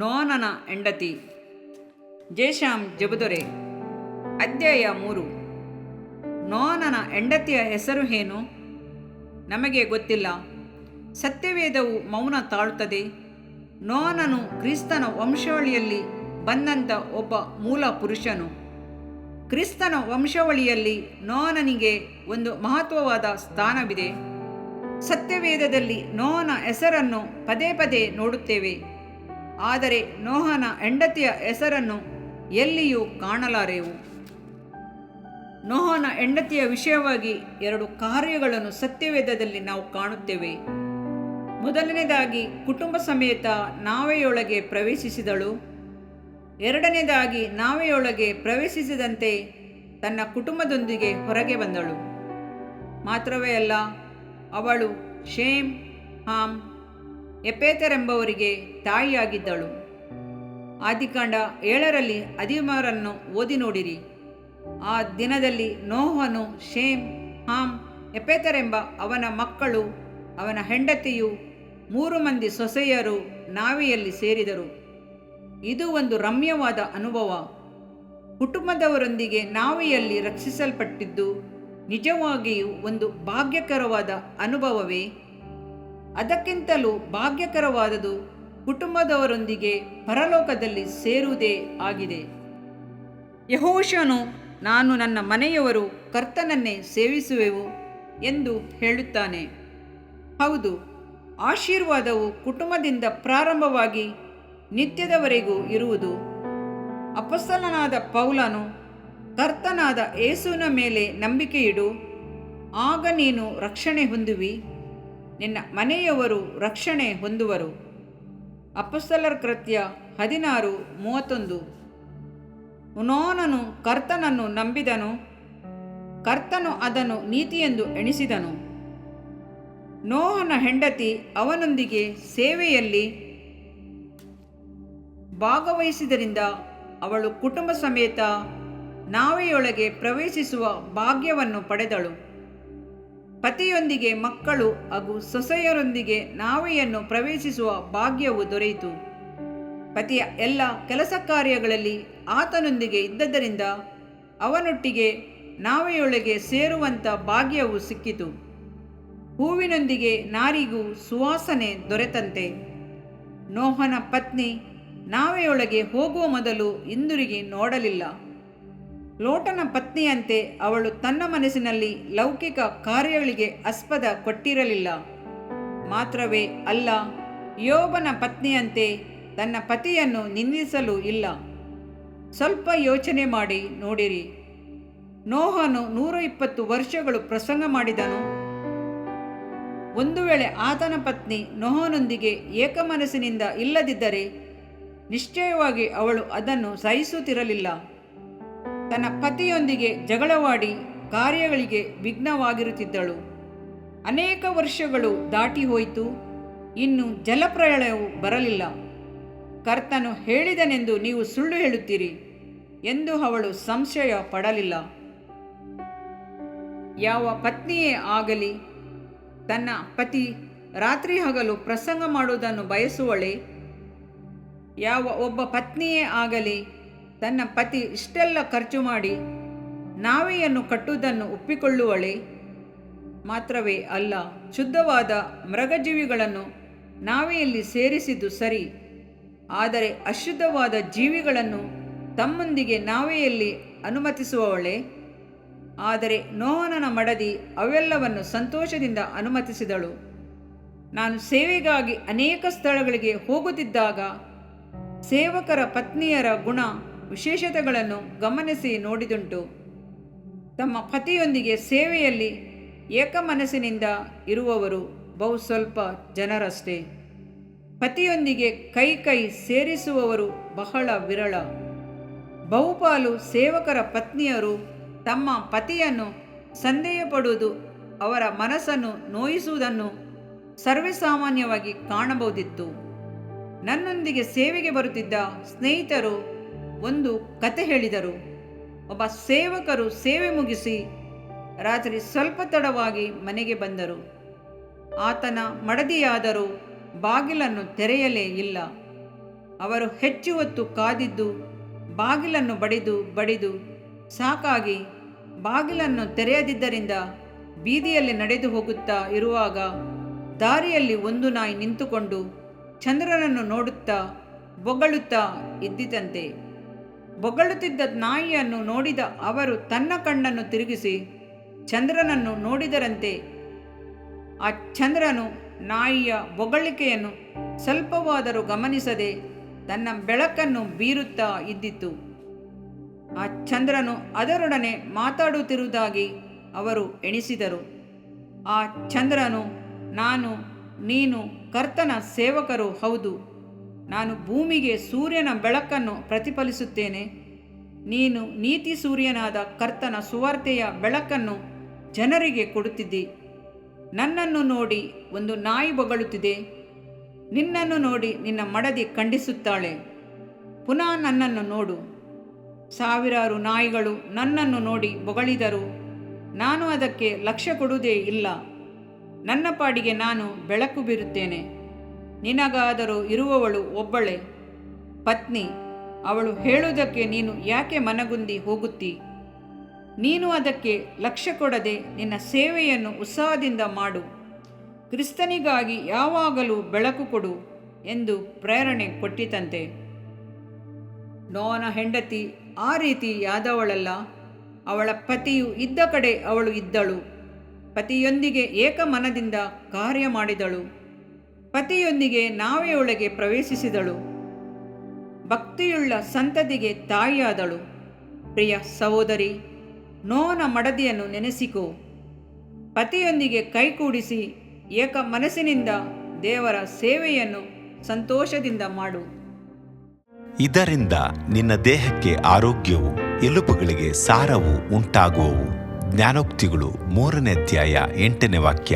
ನೋನನ ಹೆಂಡತಿ. ಜೇಷಾಮ್ ಜಬುದೊರೆ. ಅಧ್ಯಾಯ 3. ನೋನನ ಹೆಂಡತಿಯ ಹೆಸರು ಏನು? ನಮಗೆ ಗೊತ್ತಿಲ್ಲ. ಸತ್ಯವೇದವು ಮೌನ ತಾಳುತ್ತದೆ. ನೋನನು ಕ್ರಿಸ್ತನ ವಂಶಾವಳಿಯಲ್ಲಿ ಬಂದಂಥ ಒಬ್ಬ ಮೂಲ ಪುರುಷನು. ಕ್ರಿಸ್ತನ ವಂಶಾವಳಿಯಲ್ಲಿ ನೋನನಿಗೆ ಒಂದು ಮಹತ್ವವಾದ ಸ್ಥಾನವಿದೆ. ಸತ್ಯವೇದದಲ್ಲಿ ನೋಹನ ಹೆಸರನ್ನು ಪದೇ ಪದೇ ನೋಡುತ್ತೇವೆ. ಆದರೆ ನೋಹನ ಹೆಂಡತಿಯ ಹೆಸರನ್ನು ಎಲ್ಲಿಯೂ ಕಾಣಲಾರೆವು. ನೋಹನ ಹೆಂಡತಿಯ ವಿಷಯವಾಗಿ 2 ಕಾರ್ಯಗಳನ್ನು ಸತ್ಯವೇದದಲ್ಲಿ ನಾವು ಕಾಣುತ್ತೇವೆ. ಮೊದಲನೇದಾಗಿ ಕುಟುಂಬ ಸಮೇತ ನಾವೆಯೊಳಗೆ ಪ್ರವೇಶಿಸಿದಳು. ಎರಡನೇದಾಗಿ ನಾವೆಯೊಳಗೆ ಪ್ರವೇಶಿಸಿದಂತೆ ತನ್ನ ಕುಟುಂಬದೊಂದಿಗೆ ಹೊರಗೆ ಬಂದಳು. ಮಾತ್ರವೇ ಅಲ್ಲ, ಅವಳು ಶೇಮ್, ಹಾಮ್, ಎಪೇತರೆಂಬವರಿಗೆ ತಾಯಿಯಾಗಿದ್ದಳು. ಆದಿಕಾಂಡ 7ರಲ್ಲಿ 13 ಓದಿ ನೋಡಿರಿ. ಆ ದಿನದಲ್ಲಿ ನೋಹನು, ಶೇಮ್, ಹಾಮ್, ಎಪೇತರೆಂಬ ಅವನ ಮಕ್ಕಳು, ಅವನ ಹೆಂಡತಿಯು, 3 ಮಂದಿ ಸೊಸೆಯರು ನಾವೆಯಲ್ಲಿ ಸೇರಿದರು. ಇದು ಒಂದು ರಮ್ಯವಾದ ಅನುಭವ. ಕುಟುಂಬದವರೊಂದಿಗೆ ನಾವೆಯಲ್ಲಿ ರಕ್ಷಿಸಲ್ಪಟ್ಟಿದ್ದು ನಿಜವಾಗಿಯೂ ಒಂದು ಭಾಗ್ಯಕರವಾದ ಅನುಭವವೇ. ಅದಕ್ಕಿಂತಲೂ ಭಾಗ್ಯಕರವಾದುದು ಕುಟುಂಬದವರೊಂದಿಗೆ ಪರಲೋಕದಲ್ಲಿ ಸೇರುವುದೇ ಆಗಿದೆ. ಯೆಹೋಶುವನು, ನಾನು ನನ್ನ ಮನೆಯವರು ಕರ್ತನನ್ನೇ ಸೇವಿಸುವೆವು ಎಂದು ಹೇಳುತ್ತಾನೆ. ಹೌದು, ಆಶೀರ್ವಾದವು ಕುಟುಂಬದಿಂದ ಪ್ರಾರಂಭವಾಗಿ ನಿತ್ಯದವರೆಗೂ ಇರುವುದು. ಅಪೊಸ್ತಲನಾದ ಪೌಲನು, ಕರ್ತನಾದ ಯೇಸುವಿನ ಮೇಲೆ ನಂಬಿಕೆಯಿಡು, ಆಗ ನೀನು ರಕ್ಷಣೆ ಹೊಂದುವಿ, ನಿನ್ನ ಮನೆಯವರು ರಕ್ಷಣೆ ಹೊಂದುವರು. ಅಪೊಸ್ತಲರ ಕೃತ್ಯ 16:31. ನೋನನು ಕರ್ತನನ್ನು ನಂಬಿದನು, ಕರ್ತನು ಅದನ್ನು ನೀತಿಯೆಂದು ಎಣಿಸಿದನು. ನೋಹನ ಹೆಂಡತಿ ಅವನೊಂದಿಗೆ ಸೇವೆಯಲ್ಲಿ ಭಾಗವಹಿಸಿದ್ದರಿಂದ ಅವಳು ಕುಟುಂಬ ಸಮೇತ ನಾವೆಯೊಳಗೆ ಪ್ರವೇಶಿಸುವ ಭಾಗ್ಯವನ್ನು ಪಡೆದಳು. ಪತಿಯೊಂದಿಗೆ ಮಕ್ಕಳು ಹಾಗೂ ಸೊಸೆಯರೊಂದಿಗೆ ನಾವೆಯನ್ನು ಪ್ರವೇಶಿಸುವ ಭಾಗ್ಯವು ದೊರೆಯಿತು. ಪತಿಯ ಎಲ್ಲ ಕೆಲಸ ಕಾರ್ಯಗಳಲ್ಲಿ ಆತನೊಂದಿಗೆ ಇದ್ದದರಿಂದ ಅವನೊಟ್ಟಿಗೆ ನಾವೆಯೊಳಗೆ ಸೇರುವಂಥ ಭಾಗ್ಯವು ಸಿಕ್ಕಿತು. ಹೂವಿನೊಂದಿಗೆ ನಾರಿಗೂ ಸುವಾಸನೆ ದೊರೆತಂತೆ. ನೋಹನ ಪತ್ನಿ ನಾವೆಯೊಳಗೆ ಹೋಗುವ ಮೊದಲು ಹಿಂದಿರುಗಿ ನೋಡಲಿಲ್ಲ. ಲೋಟನ ಪತ್ನಿಯಂತೆ ಅವಳು ತನ್ನ ಮನಸ್ಸಿನಲ್ಲಿ ಲೌಕಿಕ ಕಾರ್ಯಗಳಿಗೆ ಆಸ್ಪದ ಕೊಟ್ಟಿರಲಿಲ್ಲ. ಮಾತ್ರವೇ ಅಲ್ಲ, ಯೋಬನ ಪತ್ನಿಯಂತೆ ತನ್ನ ಪತಿಯನ್ನು ನಿಂದಿಸಲೂ ಇಲ್ಲ. ಸ್ವಲ್ಪ ಯೋಚನೆ ಮಾಡಿ ನೋಡಿರಿ. ನೋಹನು 120 ವರ್ಷಗಳು ಪ್ರಸಂಗ ಮಾಡಿದನು. ಒಂದು ವೇಳೆ ಆತನ ಪತ್ನಿ ನೋಹನೊಂದಿಗೆ ಏಕಮನಸ್ಸಿನಿಂದ ಇಲ್ಲದಿದ್ದರೆ ನಿಶ್ಚಯವಾಗಿ ಅವಳು ಅದನ್ನು ಸಹಿಸುತ್ತಿರಲಿಲ್ಲ. ತನ್ನ ಪತಿಯೊಂದಿಗೆ ಜಗಳವಾಡಿ ಕಾರ್ಯಗಳಿಗೆ ವಿಘ್ನವಾಗಿರುತ್ತಿದ್ದಳು. ಅನೇಕ ವರ್ಷಗಳು ದಾಟಿ ಹೋಯಿತು, ಇನ್ನು ಜಲಪ್ರಳಯವು ಬರಲಿಲ್ಲ. ಕರ್ತನು ಹೇಳಿದನೆಂದು ನೀವು ಸುಳ್ಳು ಹೇಳುತ್ತೀರಿ ಎಂದು ಅವಳು ಸಂಶಯ ಪಡಲಿಲ್ಲ. ಯಾವ ಪತ್ನಿಯೇ ಆಗಲಿ ತನ್ನ ಪತಿ ರಾತ್ರಿ ಹಗಲು ಪ್ರಸಂಗ ಮಾಡುವುದನ್ನು ಬಯಸುವಳೆ? ಯಾವ ಒಬ್ಬ ಪತ್ನಿಯೇ ಆಗಲಿ ತನ್ನ ಪತಿ ಇಷ್ಟೆಲ್ಲ ಖರ್ಚು ಮಾಡಿ ನಾವೆಯನ್ನು ಕಟ್ಟುವುದನ್ನು ಒಪ್ಪಿಕೊಳ್ಳುವಳೆ? ಮಾತ್ರವೇ ಅಲ್ಲ, ಶುದ್ಧವಾದ ಮೃಗಜೀವಿಗಳನ್ನು ನಾವೆಯಲ್ಲಿ ಸೇರಿಸಿದ್ದು ಸರಿ, ಆದರೆ ಅಶುದ್ಧವಾದ ಜೀವಿಗಳನ್ನು ತಮ್ಮೊಂದಿಗೆ ನಾವೆಯಲ್ಲಿ ಅನುಮತಿಸುವವಳೆ? ಆದರೆ ನೋಹನ ಮಡದಿ ಅವೆಲ್ಲವನ್ನು ಸಂತೋಷದಿಂದ ಅನುಮತಿಸಿದಳು. ನಾನು ಸೇವೆಗಾಗಿ ಅನೇಕ ಸ್ಥಳಗಳಿಗೆ ಹೋಗುತ್ತಿದ್ದಾಗ ಸೇವಕರ ಪತ್ನಿಯರ ಗುಣ ವಿಶೇಷತೆಗಳನ್ನು ಗಮನಿಸಿ ನೋಡಿದುಂಟು. ತಮ್ಮ ಪತಿಯೊಂದಿಗೆ ಸೇವೆಯಲ್ಲಿ ಏಕಮನಸ್ಸಿನಿಂದ ಇರುವವರು ಬಹು ಸ್ವಲ್ಪ ಜನರಷ್ಟೇ. ಪತಿಯೊಂದಿಗೆ ಕೈ ಸೇರಿಸುವವರು ಬಹಳ ವಿರಳ. ಬಹುಪಾಲು ಸೇವಕರ ಪತ್ನಿಯರು ತಮ್ಮ ಪತಿಯನ್ನು ಸಂದೇಹಪಡುವುದು, ಅವರ ಮನಸ್ಸನ್ನು ನೋಯಿಸುವುದನ್ನು ಸರ್ವೇಸಾಮಾನ್ಯವಾಗಿ ಕಾಣಬಹುದಿತ್ತು. ನನ್ನೊಂದಿಗೆ ಸೇವೆಗೆ ಬರುತ್ತಿದ್ದ ಸ್ನೇಹಿತರು ಒಂದು ಕತೆ ಹೇಳಿದರು. ಒಬ್ಬ ಸೇವಕರು ಸೇವೆ ಮುಗಿಸಿ ರಾತ್ರಿ ಸ್ವಲ್ಪ ತಡವಾಗಿ ಮನೆಗೆ ಬಂದರು. ಆತನ ಮಡದಿಯಾದರೂ ಬಾಗಿಲನ್ನು ತೆರೆಯಲೇ ಇಲ್ಲ. ಅವರು ಹೆಚ್ಚು ಹೊತ್ತು ಕಾದಿದ್ದು ಬಾಗಿಲನ್ನು ಬಡಿದು ಸಾಕಾಗಿ ಬಾಗಿಲನ್ನು ತೆರೆಯದಿದ್ದರಿಂದ ಬೀದಿಯಲ್ಲಿ ನಡೆದು ಹೋಗುತ್ತಾ ಇರುವಾಗ ದಾರಿಯಲ್ಲಿ ಒಂದು ನಾಯಿ ನಿಂತುಕೊಂಡು ಚಂದ್ರನನ್ನು ನೋಡುತ್ತಾ ಬೊಗಳುತ್ತಾ ಇದ್ದಿತಂತೆ. ಬೊಗಳುತ್ತಿದ್ದ ನಾಯಿಯನ್ನು ನೋಡಿದ ಅವರು ತನ್ನ ಕಣ್ಣನ್ನು ತಿರುಗಿಸಿ ಚಂದ್ರನನ್ನು ನೋಡಿದರಂತೆ. ಆ ಚಂದ್ರನು ನಾಯಿಯ ಬೊಗಳಿಕೆಯನ್ನು ಸ್ವಲ್ಪವಾದರೂ ಗಮನಿಸದೆ ತನ್ನ ಬೆಳಕನ್ನು ಬೀರುತ್ತಾ ಇದ್ದಿತು. ಆ ಚಂದ್ರನು ಅದರೊಡನೆ ಮಾತಾಡುತ್ತಿರುವುದಾಗಿ ಅವರು ಎಣಿಸಿದರು. ಆ ಚಂದ್ರನು, ನೀನು ಕರ್ತನ ಸೇವಕರು ಹೌದು. ನಾನು ಭೂಮಿಗೆ ಸೂರ್ಯನ ಬೆಳಕನ್ನು ಪ್ರತಿಫಲಿಸುತ್ತೇನೆ. ನೀನು ನೀತಿ ಸೂರ್ಯನಾದ ಕರ್ತನ ಸುವಾರ್ತೆಯ ಬೆಳಕನ್ನು ಜನರಿಗೆ ಕೊಡುತ್ತಿದ್ದಿ. ನನ್ನನ್ನು ನೋಡಿ ಒಂದು ನಾಯಿ ಬೊಗಳುತ್ತಿದೆ. ನಿನ್ನನ್ನು ನೋಡಿ ನಿನ್ನ ಮಡದಿ ಖಂಡಿಸುತ್ತಾಳೆ. ಪುನಃ ನನ್ನನ್ನು ನೋಡು. ಸಾವಿರಾರು ನಾಯಿಗಳು ನನ್ನನ್ನು ನೋಡಿ ಬೊಗಳಿದರೂ ನಾನು ಅದಕ್ಕೆ ಲಕ್ಷ್ಯ ಕೊಡುವುದೇ ಇಲ್ಲ. ನನ್ನ ಪಾಡಿಗೆ ನಾನು ಬೆಳಕು ಬೀರುತ್ತೇನೆ. ನಿನಗಾದರೂ ಇರುವವಳು ಒಬ್ಬಳೇ ಪತ್ನಿ. ಅವಳು ಹೇಳುವುದಕ್ಕೆ ನೀನು ಯಾಕೆ ಮನಗುಂದಿ ಹೋಗುತ್ತಿ? ನೀನು ಅದಕ್ಕೆ ಲಕ್ಷ್ಯ ಕೊಡದೆ ನಿನ್ನ ಸೇವೆಯನ್ನು ಉತ್ಸಾಹದಿಂದ ಮಾಡು. ಕ್ರಿಸ್ತನಿಗಾಗಿ ಯಾವಾಗಲೂ ಬೆಳಕು ಕೊಡು ಎಂದು ಪ್ರೇರಣೆ ಕೊಟ್ಟಿತಂತೆ. ನೋವನ ಹೆಂಡತಿ ಆ ರೀತಿಯಾದವಳಲ್ಲ. ಅವಳ ಪತಿಯು ಇದ್ದ ಕಡೆ ಅವಳು ಇದ್ದಳು. ಪತಿಯೊಂದಿಗೆ ಏಕ ಮನದಿಂದ ಕಾರ್ಯ ಮಾಡಿದಳು. ಪತಿಯೊಂದಿಗೆ ನಾವೆಯೊಳಗೆ ಪ್ರವೇಶಿಸಿದಳು. ಭಕ್ತಿಯುಳ್ಳ ಸಂತತಿಗೆ ತಾಯಿಯಾದಳು. ಪ್ರಿಯ ಸಹೋದರಿ, ನೋವನ ಮಡದಿಯನ್ನು ನೆನೆಸಿಕೋ. ಪತಿಯೊಂದಿಗೆ ಕೈಕೂಡಿಸಿ ಏಕ ಮನಸ್ಸಿನಿಂದ ದೇವರ ಸೇವೆಯನ್ನು ಸಂತೋಷದಿಂದ ಮಾಡು. ಇದರಿಂದ ನಿನ್ನ ದೇಹಕ್ಕೆ ಆರೋಗ್ಯವು, ಎಲುಬುಗಳಿಗೆ ಸಾರವು ಉಂಟಾಗುವವು. ಜ್ಞಾನೋಕ್ತಿಗಳು 3ನೇ ಅಧ್ಯಾಯ 8ನೇ ವಾಕ್ಯ.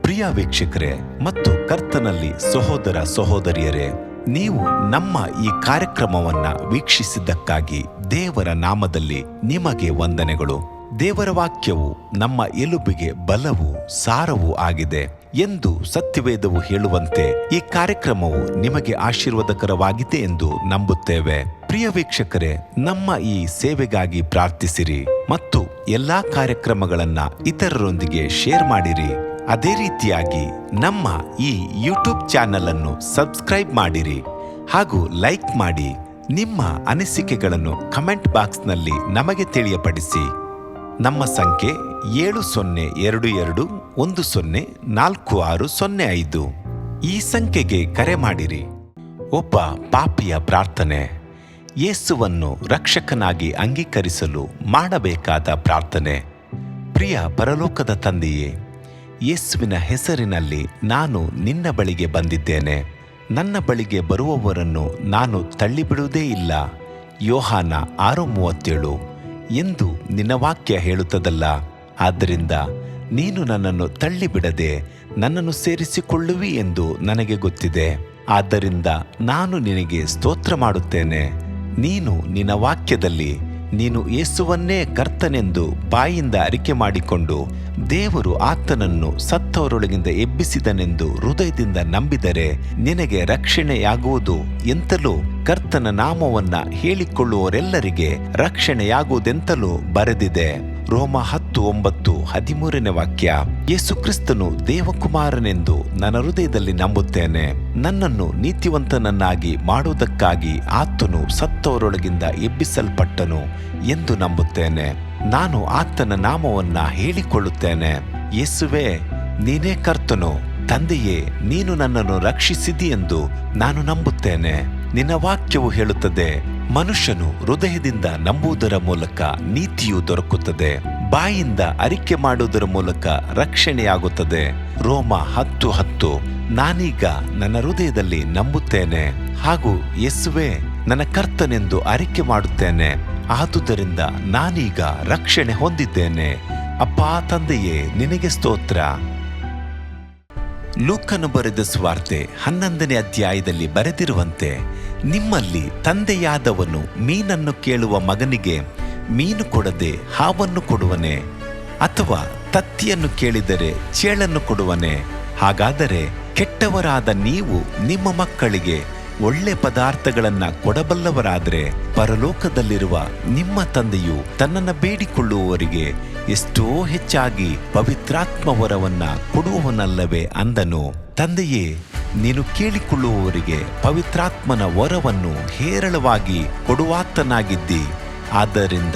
ಪ್ರಿಯ ವೀಕ್ಷಕರೇ ಮತ್ತು ಕರ್ತನಲ್ಲಿ ಸಹೋದರ ಸಹೋದರಿಯರೇ, ನೀವು ನಮ್ಮ ಈ ಕಾರ್ಯಕ್ರಮವನ್ನ ವೀಕ್ಷಿಸಿದ್ದಕ್ಕಾಗಿ ದೇವರ ನಾಮದಲ್ಲಿ ನಿಮಗೆ ವಂದನೆಗಳು. ದೇವರ ವಾಕ್ಯವು ನಮ್ಮ ಎಲುಬಿಗೆ ಬಲವೂ ಸಾರವೂ ಆಗಿದೆ ಎಂದು ಸತ್ಯವೇದವು ಹೇಳುವಂತೆ ಈ ಕಾರ್ಯಕ್ರಮವು ನಿಮಗೆ ಆಶೀರ್ವಾದಕರವಾಗಿದೆ ಎಂದು ನಂಬುತ್ತೇವೆ. ಪ್ರಿಯ ವೀಕ್ಷಕರೇ, ನಮ್ಮ ಈ ಸೇವೆಗಾಗಿ ಪ್ರಾರ್ಥಿಸಿರಿ ಮತ್ತು ಎಲ್ಲಾ ಕಾರ್ಯಕ್ರಮಗಳನ್ನ ಇತರರೊಂದಿಗೆ ಶೇರ್ ಮಾಡಿರಿ. ಅದೇ ರೀತಿಯಾಗಿ ನಮ್ಮ ಈ ಯೂಟ್ಯೂಬ್ ಚಾನೆಲ್ ಅನ್ನು ಸಬ್ಸ್ಕ್ರೈಬ್ ಮಾಡಿರಿ ಹಾಗೂ ಲೈಕ್ ಮಾಡಿ. ನಿಮ್ಮ ಅನಿಸಿಕೆಗಳನ್ನು ಕಮೆಂಟ್ ಬಾಕ್ಸ್ನಲ್ಲಿ ನಮಗೆ ತಿಳಿಯಪಡಿಸಿ. ನಮ್ಮ ಸಂಖ್ಯೆ 7022104605. ಈ ಸಂಖ್ಯೆಗೆ ಕರೆ ಮಾಡಿರಿ. ಒಬ್ಬ ಪಾಪಿಯ ಪ್ರಾರ್ಥನೆ. ಯೇಸುವನ್ನು ರಕ್ಷಕನಾಗಿ ಅಂಗೀಕರಿಸಲು ಮಾಡಬೇಕಾದ ಪ್ರಾರ್ಥನೆ. ಪ್ರಿಯ ಪರಲೋಕದ ತಂದೆಯೇ, ಯೇಸುವಿನ ಹೆಸರಿನಲ್ಲಿ ನಾನು ನಿನ್ನ ಬಳಿಗೆ ಬಂದಿದ್ದೇನೆ. ನನ್ನ ಬಳಿಗೆ ಬರುವವರನ್ನು ನಾನು ತಳ್ಳಿಬಿಡುವುದೇ ಇಲ್ಲ. ಯೋಹಾನ 6:37 ಎಂದು ನಿನ್ನ ವಾಕ್ಯ ಹೇಳುತ್ತದಲ್ಲ. ಆದ್ದರಿಂದ ನೀನು ನನ್ನನ್ನು ತಳ್ಳಿಬಿಡದೆ ನನ್ನನ್ನು ಸೇರಿಸಿಕೊಳ್ಳುವಿ ಎಂದು ನನಗೆ ಗೊತ್ತಿದೆ. ಆದ್ದರಿಂದ ನಾನು ನಿನಗೆ ಸ್ತೋತ್ರ ಮಾಡುತ್ತೇನೆ. ನೀನು ನಿನ್ನ ವಾಕ್ಯದಲ್ಲಿ ನೀನು ಯೇಸುವನ್ನೇ ಕರ್ತನೆಂದು ಬಾಯಿಂದ ಅರಿಕೆ ಮಾಡಿಕೊಂಡು ದೇವರು ಆತನನ್ನು ಸತ್ತವರೊಳಗಿಂದ ಎಬ್ಬಿಸಿದನೆಂದು ಹೃದಯದಿಂದ ನಂಬಿದರೆ ನಿನಗೆ ರಕ್ಷಣೆಯಾಗುವುದು ಎಂತಲೂ ಕರ್ತನ ನಾಮವನ್ನ ಹೇಳಿಕೊಳ್ಳುವವರೆಲ್ಲರಿಗೆ ರಕ್ಷಣೆಯಾಗುವುದೆಂತಲೂ ಬರೆದಿದೆ. ರೋಮ 10:9-13ನೇ ವಾಕ್ಯ. ಯೇಸು ಕ್ರಿಸ್ತನು ದೇವಕುಮಾರನೆಂದು ನನ್ನ ಹೃದಯದಲ್ಲಿ ನಂಬುತ್ತೇನೆ. ನನ್ನನ್ನು ನೀತಿವಂತನನ್ನಾಗಿ ಮಾಡುವುದಕ್ಕಾಗಿ ಆತನು ಸತ್ತವರೊಳಗಿಂದ ಎಬ್ಬಿಸಲ್ಪಟ್ಟನು ಎಂದು ನಂಬುತ್ತೇನೆ. ನಾನು ಆತನ ನಾಮವನ್ನ ಹೇಳಿಕೊಳ್ಳುತ್ತೇನೆ. ಯೇಸುವೇ, ನೀನೇ ಕರ್ತನು. ತಂದೆಯೇ, ನೀನು ನನ್ನನ್ನು ರಕ್ಷಿಸಿದಿ ಎಂದು ನಾನು ನಂಬುತ್ತೇನೆ. ನಿನ್ನ ವಾಕ್ಯವು ಹೇಳುತ್ತದೆ, ಮನುಷ್ಯನು ಹೃದಯದಿಂದ ನಂಬುವುದರ ಮೂಲಕ ನೀತಿಯು ದೊರಕುತ್ತದೆ, ಬಾಯಿಂದ ಅರಿಕೆ ಮಾಡುವುದರ ಮೂಲಕ ರಕ್ಷಣೆಯಾಗುತ್ತದೆ. ರೋಮ 10:10. ನಾನೀಗ ನನ್ನ ಹೃದಯದಲ್ಲಿ ನಂಬುತ್ತೇನೆ ಹಾಗೂ ಯೇಸುವೇ ನನ್ನ ಕರ್ತನೆಂದು ಅರಿಕೆ ಮಾಡುತ್ತೇನೆ. ಆದುದರಿಂದ ನಾನೀಗ ರಕ್ಷಣೆ ಹೊಂದಿದ್ದೇನೆ. ಅಪ್ಪಾ ತಂದೆಯೇ, ನಿನಗೆ ಸ್ತೋತ್ರ. ಲೂಕನು ಬರೆದ ಸುವಾರ್ತೆ 11ನೇ ಅಧ್ಯಾಯದಲ್ಲಿ ಬರೆದಿರುವಂತೆ, ನಿಮ್ಮಲ್ಲಿ ತಂದೆಯಾದವನು ಮೀನನ್ನು ಕೇಳುವ ಮಗನಿಗೆ ಮೀನು ಕೊಡದೆ ಹಾವನ್ನು ಕೊಡುವನೆ? ಅಥವಾ ತತ್ತಿಯನ್ನು ಕೇಳಿದರೆ ಚೇಳನ್ನು ಕೊಡುವನೆ? ಹಾಗಾದರೆ ಕೆಟ್ಟವರಾದ ನೀವು ನಿಮ್ಮ ಮಕ್ಕಳಿಗೆ ಒಳ್ಳೆ ಪದಾರ್ಥಗಳನ್ನ ಕೊಡಬಲ್ಲವರಾದ್ರೆ ಪರಲೋಕದಲ್ಲಿರುವ ನಿಮ್ಮ ತಂದೆಯು ತನ್ನನ್ನು ಬೇಡಿಕೊಳ್ಳುವವರಿಗೆ ಎಷ್ಟೋ ಹೆಚ್ಚಾಗಿ ಪವಿತ್ರಾತ್ಮ ವರವನ್ನ ಕೊಡುವವನಲ್ಲವೇ ಅಂದನು. ತಂದೆಯೇ, ನೀನು ಕೇಳಿಕೊಳ್ಳುವವರಿಗೆ ಪವಿತ್ರಾತ್ಮನ ವರವನ್ನು ಹೇರಳವಾಗಿ ಕೊಡುವಾತನಾಗಿದ್ದಿ. ಆದ್ದರಿಂದ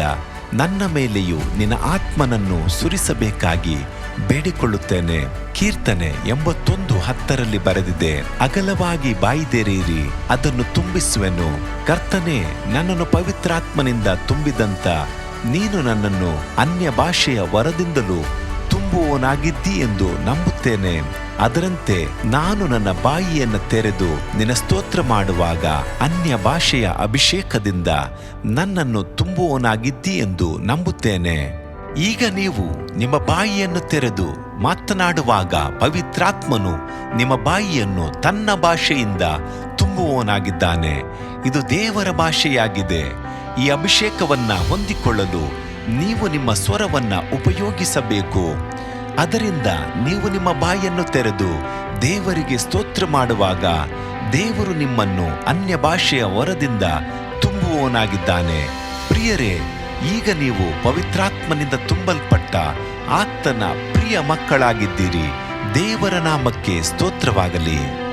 ನನ್ನ ಮೇಲೆಯೂ ನಿನ್ನ ಆತ್ಮನನ್ನು ಸುರಿಸಬೇಕಾಗಿ ಬೇಡಿಕೊಳ್ಳುತ್ತೇನೆ. ಕೀರ್ತನೆ 81:10 ಬರೆದಿದೆ, ಅಗಲವಾಗಿ ಬಾಯಿದೆರೆಯಿರಿ, ಅದನ್ನು ತುಂಬಿಸುವೆನು. ಕರ್ತನೇ, ನನ್ನನ್ನು ಪವಿತ್ರಾತ್ಮನಿಂದ ತುಂಬಿದಂತ ನೀನು ನನ್ನನ್ನು ಅನ್ಯ ಭಾಷೆಯ ವರದಿಂದಲೂ ತುಂಬುವವನಾಗಿದ್ದಿ ಎಂದು ನಂಬುತ್ತೇನೆ. ಅದರಂತೆ ನಾನು ನನ್ನ ಬಾಯಿಯನ್ನು ತೆರೆದು ನಿನ್ನ ಸ್ತೋತ್ರ ಮಾಡುವಾಗ ಅನ್ಯ ಭಾಷೆಯ ಅಭಿಷೇಕದಿಂದ ನನ್ನನ್ನು ತುಂಬುವವನಾಗಿದ್ದಿ ಎಂದು ನಂಬುತ್ತೇನೆ. ಈಗ ನೀವು ನಿಮ್ಮ ಬಾಯಿಯನ್ನು ತೆರೆದು ಮಾತನಾಡುವಾಗ ಪವಿತ್ರಾತ್ಮನು ನಿಮ್ಮ ಬಾಯಿಯನ್ನು ತನ್ನ ಭಾಷೆಯಿಂದ ತುಂಬುವವನಾಗಿದ್ದಾನೆ. ಇದು ದೇವರ ಭಾಷೆಯಾಗಿದೆ. ಈ ಅಭಿಷೇಕವನ್ನ ಹೊಂದಿಕೊಳ್ಳಲು ನೀವು ನಿಮ್ಮ ಸ್ವರವನ್ನ ಉಪಯೋಗಿಸಬೇಕು. ಅದರಿಂದ ನೀವು ನಿಮ್ಮ ಬಾಯನ್ನು ತೆರೆದು ದೇವರಿಗೆ ಸ್ತೋತ್ರ ಮಾಡುವಾಗ ದೇವರು ನಿಮ್ಮನ್ನು ಅನ್ಯ ಭಾಷೆಯ ವರದಿಂದ ತುಂಬುವವನಾಗಿದ್ದಾನೆ. ಪ್ರಿಯರೇ, ಈಗ ನೀವು ಪವಿತ್ರಾತ್ಮನಿಂದ ತುಂಬಲ್ಪಟ್ಟ ಆತನ ಪ್ರಿಯ ಮಕ್ಕಳಾಗಿದ್ದೀರಿ. ದೇವರ ನಾಮಕ್ಕೆ ಸ್ತೋತ್ರವಾಗಲಿ.